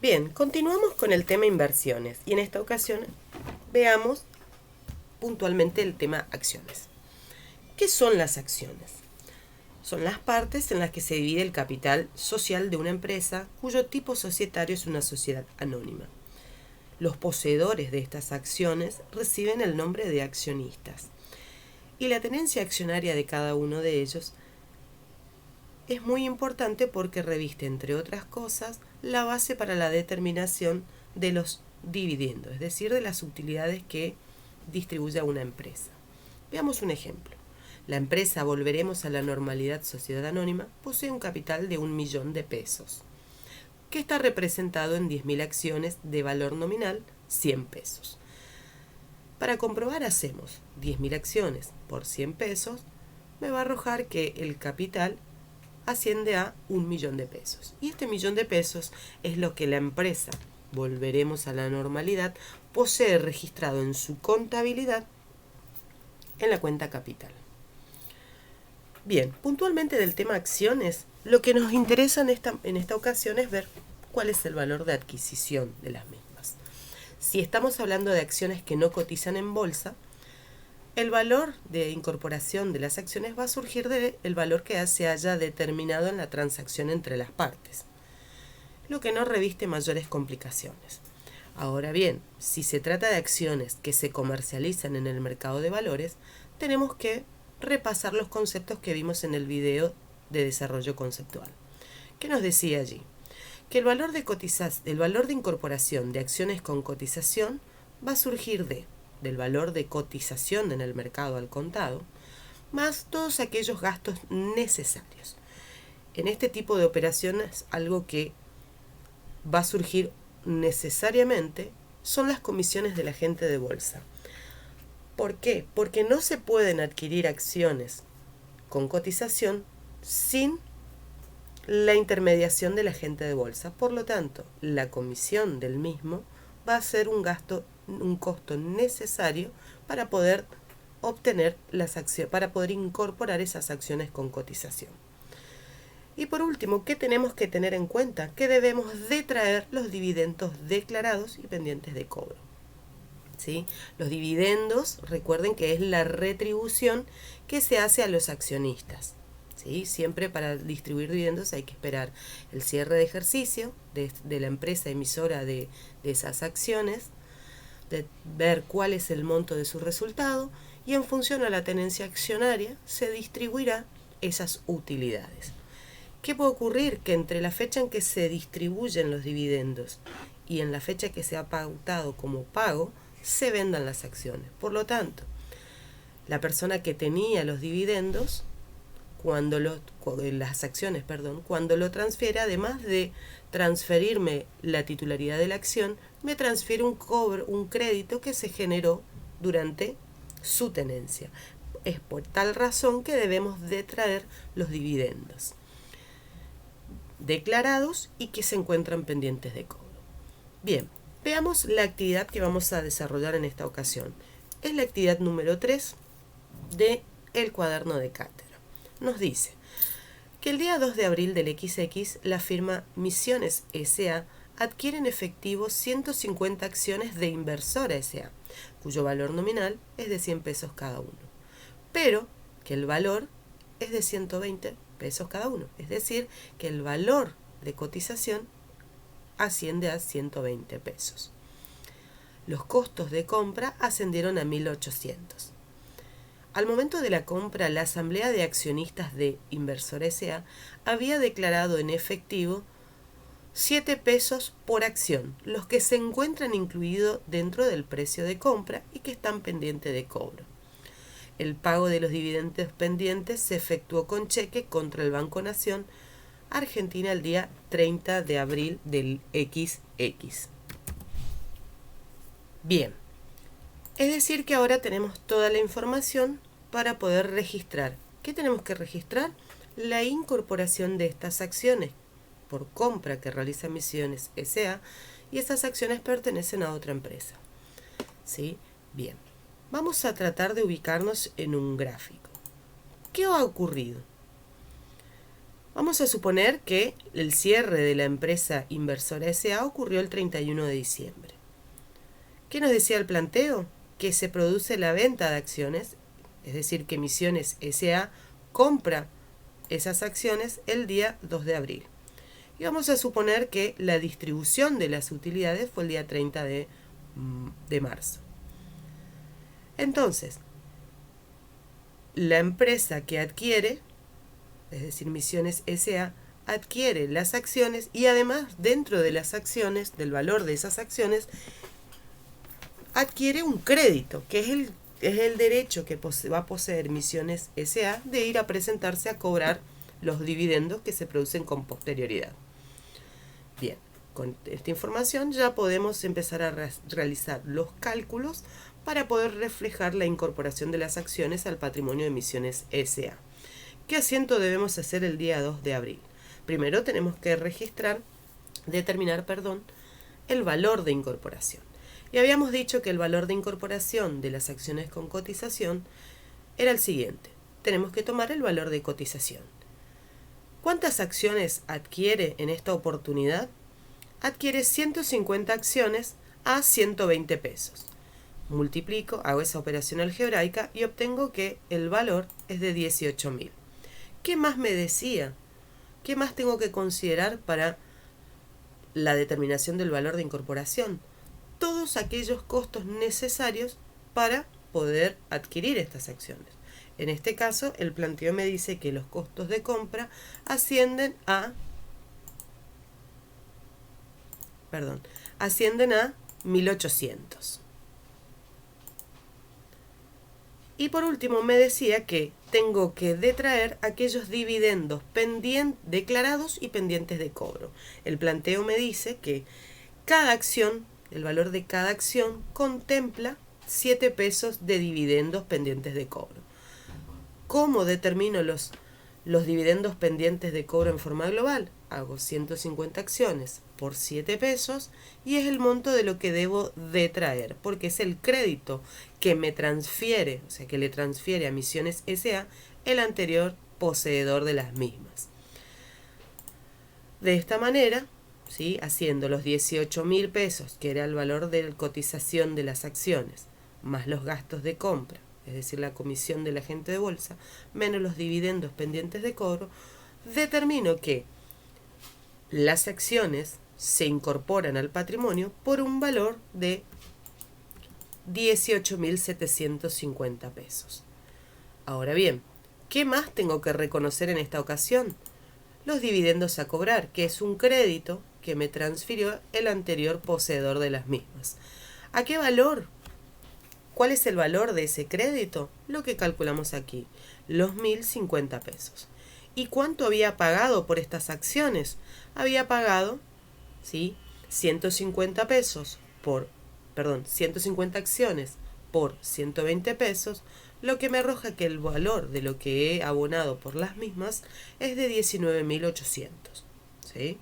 Bien, continuamos con el tema inversiones y en esta ocasión veamos puntualmente el tema acciones. ¿Qué son las acciones? Son las partes en las que se divide el capital social de una empresa cuyo tipo societario es una sociedad anónima. Los poseedores de estas acciones reciben el nombre de accionistas y la tenencia accionaria de cada uno de ellos es muy importante porque reviste, entre otras cosas, la base para la determinación de los dividendos, es decir, de las utilidades que distribuye a una empresa. Veamos un ejemplo. La empresa Volveremos a la Normalidad Sociedad Anónima posee un capital de 1.000.000 de pesos, que está representado en 10.000 acciones de valor nominal 100 pesos. Para comprobar hacemos 10.000 acciones por 100 pesos, me va a arrojar que el capital asciende a 1.000.000 de pesos. Y este 1.000.000 de pesos es lo que la empresa Volveremos a la Normalidad posee registrado en su contabilidad en la cuenta capital. Bien, puntualmente del tema acciones, lo que nos interesa en esta ocasión es ver cuál es el valor de adquisición de las mismas. Si estamos hablando de acciones que no cotizan en bolsa, el valor de incorporación de las acciones va a surgir del valor que se haya determinado en la transacción entre las partes, lo que no reviste mayores complicaciones. Ahora bien, si se trata de acciones que se comercializan en el mercado de valores, tenemos que repasar los conceptos que vimos en el video de desarrollo conceptual. ¿Qué nos decía allí? Que el valor de incorporación de acciones con cotización va a surgir del valor de cotización en el mercado al contado, más todos aquellos gastos necesarios. En este tipo de operaciones, algo que va a surgir necesariamente son las comisiones del agente de bolsa. ¿Por qué? Porque no se pueden adquirir acciones con cotización sin la intermediación del agente de bolsa. Por lo tanto, la comisión del mismo va a ser un costo necesario para poder obtener las acciones, para poder incorporar esas acciones con cotización. Y por último, ¿qué tenemos que tener en cuenta? Que debemos detraer los dividendos declarados y pendientes de cobro. ¿Sí? Los dividendos, recuerden que es la retribución que se hace a los accionistas. ¿Sí? Siempre para distribuir dividendos hay que esperar el cierre de ejercicio de la empresa emisora de esas acciones, de ver cuál es el monto de su resultado y en función a la tenencia accionaria se distribuirá esas utilidades. ¿Qué puede ocurrir? Que entre la fecha en que se distribuyen los dividendos y en la fecha que se ha pautado como pago, se vendan las acciones. Por lo tanto, la persona que tenía los dividendos, cuando lo transfiere, además de transferirme la titularidad de la acción, me transfiere un crédito que se generó durante su tenencia. Es por tal razón que debemos detraer los dividendos declarados y que se encuentran pendientes de cobro. Bien, veamos la actividad que vamos a desarrollar en esta ocasión. Es la actividad número 3 de el cuaderno de cátedra. Nos dice que el día 2 de abril del XX, la firma Misiones S.A. adquiere en efectivo 150 acciones de Inversora S.A., cuyo valor nominal es de 100 pesos cada uno, pero que el valor es de 120 pesos cada uno, es decir, que el valor de cotización asciende a 120 pesos. Los costos de compra ascendieron a 1.800. Al momento de la compra, la Asamblea de Accionistas de Inversor S.A. había declarado en efectivo 7 pesos por acción, los que se encuentran incluidos dentro del precio de compra y que están pendientes de cobro. El pago de los dividendos pendientes se efectuó con cheque contra el Banco Nación Argentina el día 30 de abril del XX. Bien, es decir que ahora tenemos toda la información para poder registrar. ¿Qué tenemos que registrar? La incorporación de estas acciones por compra que realiza Misiones S.A. y estas acciones pertenecen a otra empresa. ¿Sí? Bien. Vamos a tratar de ubicarnos en un gráfico. ¿Qué ha ocurrido? Vamos a suponer que el cierre de la empresa inversora S.A. ocurrió el 31 de diciembre. ¿Qué nos decía el planteo? Que se produce la venta de acciones, es decir, que Misiones S.A. compra esas acciones el día 2 de abril. Y vamos a suponer que la distribución de las utilidades fue el día 30 de marzo. Entonces, la empresa que adquiere, es decir, Misiones S.A., adquiere las acciones y además dentro de las acciones, del valor de esas acciones, adquiere un crédito, que es el derecho que va a poseer Misiones S.A. de ir a presentarse a cobrar los dividendos que se producen con posterioridad. Bien, con esta información ya podemos empezar a realizar los cálculos para poder reflejar la incorporación de las acciones al patrimonio de Misiones S.A. ¿Qué asiento debemos hacer el día 2 de abril? Primero tenemos que determinar el valor de incorporación. Y habíamos dicho que el valor de incorporación de las acciones con cotización era el siguiente. Tenemos que tomar el valor de cotización. ¿Cuántas acciones adquiere en esta oportunidad? Adquiere 150 acciones a 120 pesos. Multiplico, hago esa operación algebraica y obtengo que el valor es de 18.000. ¿Qué más me decía? ¿Qué más tengo que considerar para la determinación del valor de incorporación? Todos aquellos costos necesarios para poder adquirir estas acciones. En este caso, el planteo me dice que los costos de compra ascienden a 1.800. Y por último me decía que tengo que detraer aquellos dividendos declarados y pendientes de cobro. El planteo me dice que cada acción, el valor de cada acción, contempla 7 pesos de dividendos pendientes de cobro. ¿Cómo determino los dividendos pendientes de cobro en forma global? Hago 150 acciones por 7 pesos y es el monto de lo que debo detraer, porque es el crédito que me transfiere, o sea, que le transfiere a Misiones S.A. el anterior poseedor de las mismas. De esta manera, ¿sí?, haciendo los 18.000 pesos, que era el valor de cotización de las acciones, más los gastos de compra, es decir, la comisión del agente de bolsa, menos los dividendos pendientes de cobro, determino que las acciones se incorporan al patrimonio por un valor de 18.750 pesos. Ahora bien, ¿qué más tengo que reconocer en esta ocasión? Los dividendos a cobrar, que es un crédito que me transfirió el anterior poseedor de las mismas. ¿A qué valor? ¿Cuál es el valor de ese crédito? Lo que calculamos aquí, los 1.050 pesos. ¿Y cuánto había pagado por estas acciones? Había pagado, ¿sí?, 150 acciones por 120 pesos, lo que me arroja que el valor de lo que he abonado por las mismas es de 19.800. ¿Sí?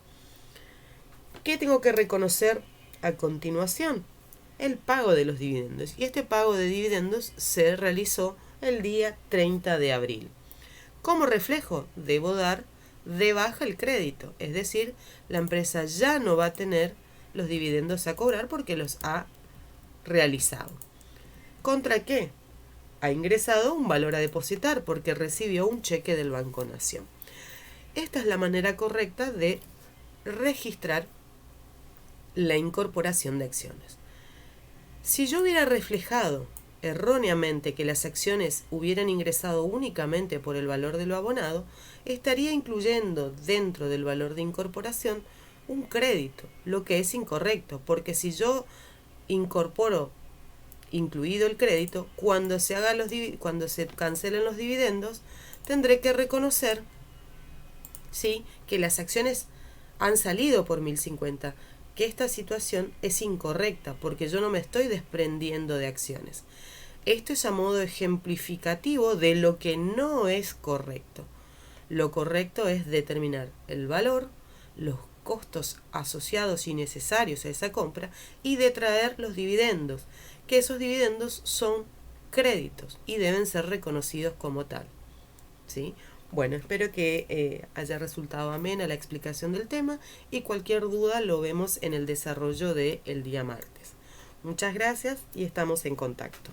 ¿Qué tengo que reconocer a continuación? El pago de los dividendos. Y este pago de dividendos se realizó el día 30 de abril. Como reflejo, debo dar de baja el crédito, es decir, la empresa ya no va a tener los dividendos a cobrar porque los ha realizado. ¿Contra qué? Ha ingresado un valor a depositar porque recibió un cheque del Banco Nación. Esta es la manera correcta de registrar la incorporación de acciones. Si yo hubiera reflejado erróneamente que las acciones hubieran ingresado únicamente por el valor de lo abonado, estaría incluyendo dentro del valor de incorporación un crédito, lo que es incorrecto, porque si yo incorporo incluido el crédito, cuando se cancelen los dividendos, tendré que reconocer, ¿sí?, que las acciones han salido por 1.050, que esta situación es incorrecta porque yo no me estoy desprendiendo de acciones. Esto es a modo ejemplificativo de lo que no es correcto. Lo correcto es determinar el valor, los costos asociados y necesarios a esa compra y detraer los dividendos, que esos dividendos son créditos y deben ser reconocidos como tal. ¿Sí? Bueno, espero que haya resultado amena la explicación del tema y cualquier duda lo vemos en el desarrollo del día martes. Muchas gracias y estamos en contacto.